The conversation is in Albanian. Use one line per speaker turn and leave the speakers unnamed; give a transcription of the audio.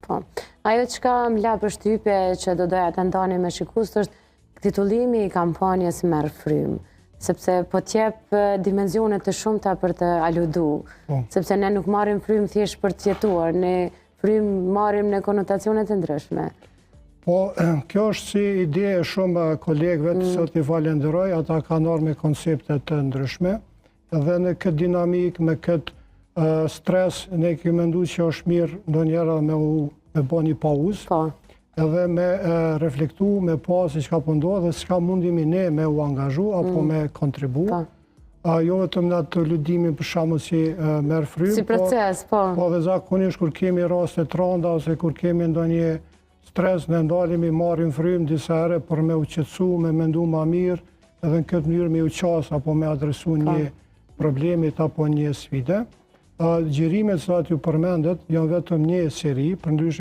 Po. Ajo që ka më la përshtypje që do doja të ndani me shikus është titullimi i kampanjës Merr Frymë, sepse po t'jep dimenzionet të shumta për të aludu, sepse ne nuk marrim frymë thjesht për të jetuar, ne frymë marrim në konotacionet të ndryshme.
Po, kjo është si ide e shumë kolegëve të sot i falenderoj, ata kanë ardhur me koncepte të ndryshme, dhe në këtë dinamik, me këtë stres, ne kemi menduar që është mirë ndonjëherë me bë një pauzë, edhe me reflektu, me pa se çka po ndodh dhe s'ka mundimi ne me u angazhu apo me kontribu. Jo vetëm në atë ludimin për shembull si Merr Frymë,
si proces,
po dhe zakonisht kur kemi raste të rënda ose kur kemi ndonjë stres, ne ndalemi marrim frymë disa herë për me u qetësu, me mendu ma mirë, edhe në këtë mënyrë me u qas apo me adresu një problemit apo një sfide. Gjërimet që aty përmendet janë vetëm një seri, përndryshe